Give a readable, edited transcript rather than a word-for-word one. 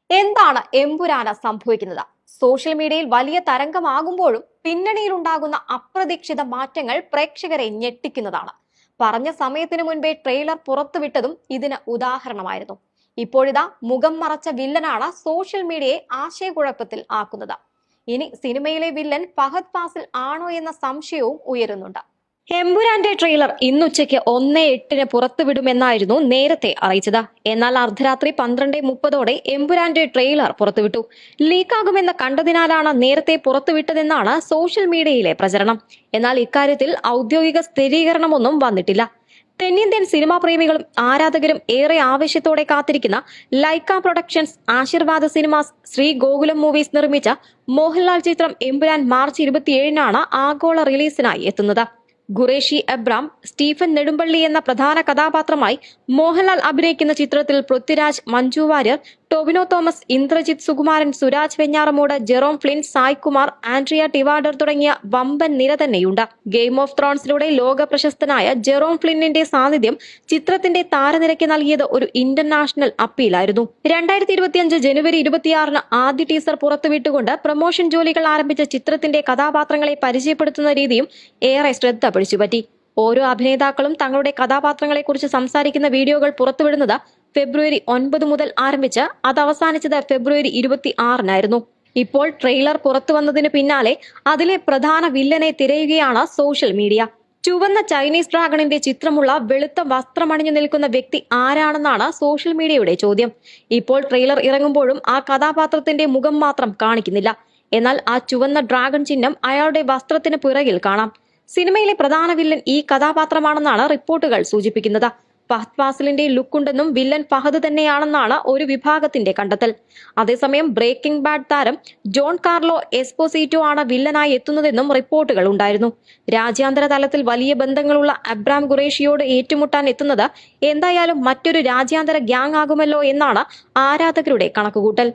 എന്താണ് എമ്പുരാന സംഭവിക്കുന്നത്? സോഷ്യൽ മീഡിയയിൽ വലിയ തരംഗമാകുമ്പോഴും പിന്നണിയിലുണ്ടാകുന്ന അപ്രതീക്ഷിത മാറ്റങ്ങൾ പ്രേക്ഷകരെ ഞെട്ടിക്കുന്നതാണ്. പറഞ്ഞ സമയത്തിന് മുൻപേ ട്രെയിലർ പുറത്തുവിട്ടതും ഇതിന് ഉദാഹരണമായിരുന്നു. ഇപ്പോഴിതാ മുഖം മറച്ച വില്ലനാണ് സോഷ്യൽ മീഡിയയെ ആശയക്കുഴപ്പത്തിൽ ആക്കുന്നത്. ഇനി സിനിമയിലെ വില്ലൻ ഫഹദ് ഫാസിൽ ആണോ എന്ന സംശയവും ഉയരുന്നുണ്ട്. എമ്പുരാന്റെ ട്രെയിലർ ഇന്നുച്ചയ്ക്ക് 1:08 പുറത്തുവിടുമെന്നായിരുന്നു നേരത്തെ അറിയിച്ചത്. എന്നാൽ അർദ്ധരാത്രി 12:30 എമ്പുരാന്റെ ട്രെയിലർ പുറത്തുവിട്ടു. ലീക്കാകുമെന്ന് കണ്ടതിനാലാണ് നേരത്തെ പുറത്തുവിട്ടതെന്നാണ് സോഷ്യൽ മീഡിയയിലെ പ്രചരണം. എന്നാൽ ഇക്കാര്യത്തിൽ ഔദ്യോഗിക സ്ഥിരീകരണമൊന്നും വന്നിട്ടില്ല. തെന്നിന്ത്യൻ സിനിമാ പ്രേമികളും ആരാധകരും ഏറെ ആവേശത്തോടെ കാത്തിരിക്കുന്ന Lyca productions, Aashirvad cinemas, Sree Gokulam movies നിർമ്മിച്ച മോഹൻലാൽ ചിത്രം എമ്പുരാൻ മാർച്ച് 27 ആഗോള റിലീസിനായി എത്തുന്നത്. ഖുറേഷി എബ്രാം, സ്റ്റീഫൻ നെടുമ്പള്ളി എന്ന പ്രധാന കഥാപാത്രമായി മോഹൻലാൽ അഭിനയിക്കുന്ന ചിത്രത്തിൽ Prithviraj, Manju Warrier, Tovino Thomas, Indrajith Sukumaran, Suraj Venjaramoodu, Jerome Flynn, Sai Kumar, Andrea ടിവാഡർ തുടങ്ങിയ വമ്പൻ നിര തന്നെയുണ്ട്. ഗെയിം ഓഫ് ത്രോൺസിലൂടെ ലോക പ്രശസ്തനായ ജെറോം ഫ്ലിന്നിന്റെ സാന്നിധ്യം ചിത്രത്തിന്റെ താരനിരയ്ക്ക് നൽകിയത് ഒരു ഇന്റർനാഷണൽ അപ്പീലായിരുന്നു. 2025 ജനുവരി 26 ആദ്യ ടീസർ പുറത്തുവിട്ടുകൊണ്ട് പ്രൊമോഷൻ ജോലികൾ ആരംഭിച്ച ചിത്രത്തിന്റെ കഥാപാത്രങ്ങളെ പരിചയപ്പെടുത്തുന്ന രീതിയും ഏറെ ശ്രദ്ധ പിടിച്ചുപറ്റി. ഓരോ അഭിനേതാക്കളും തങ്ങളുടെ കഥാപാത്രങ്ങളെക്കുറിച്ച് സംസാരിക്കുന്ന വീഡിയോകൾ പുറത്തുവിടുന്നത് ഫെബ്രുവരി 9 മുതൽ ആരംഭിച്ച് അത് അവസാനിച്ചത് ഫെബ്രുവരി 26 ഇപ്പോൾ ട്രെയിലർ പുറത്തു വന്നതിന് പിന്നാലെ അതിലെ പ്രധാന വില്ലനെ തിരയുകയാണ് സോഷ്യൽ മീഡിയ. ചുവന്ന ചൈനീസ് ഡ്രാഗണിന്റെ ചിത്രമുള്ള വെളുത്ത വസ്ത്രമണിഞ്ഞു നിൽക്കുന്ന വ്യക്തി ആരാണെന്നാണ് സോഷ്യൽ മീഡിയയുടെ ചോദ്യം. ഇപ്പോൾ ട്രെയിലർ ഇറങ്ങുമ്പോഴും ആ കഥാപാത്രത്തിന്റെ മുഖം മാത്രം കാണിക്കുന്നില്ല. എന്നാൽ ആ ചുവന്ന ഡ്രാഗൺ ചിഹ്നം അയാളുടെ വസ്ത്രത്തിന് പിറകിൽ കാണാം. സിനിമയിലെ പ്രധാന വില്ലൻ ഈ കഥാപാത്രമാണെന്നാണ് റിപ്പോർട്ടുകൾ സൂചിപ്പിക്കുന്നത്. ഫഹദ് ഫാസിലിന്റെ ലുക്കുണ്ടെന്നും വില്ലൻ ഫഹദ് തന്നെയാണെന്നാണ് ഒരു വിഭാഗത്തിന്റെ കണ്ടെത്തൽ. അതേസമയം ബ്രേക്കിംഗ് ബാഡ് താരം ജോൺ കാർലോ എസ്പോസീറ്റോ ആണ് വില്ലനായി എത്തുന്നതെന്നും റിപ്പോർട്ടുകൾ ഉണ്ടായിരുന്നു. രാജ്യാന്തര തലത്തിൽ വലിയ ബന്ധങ്ങളുള്ള അബ്രാം ഖുറേഷിയോട് ഏറ്റുമുട്ടാൻ എത്തുന്നത് എന്തായാലും മറ്റൊരു രാജ്യാന്തര ഗ്യാങ് ആകുമല്ലോ എന്നാണ് ആരാധകരുടെ കണക്കുകൂട്ടൽ.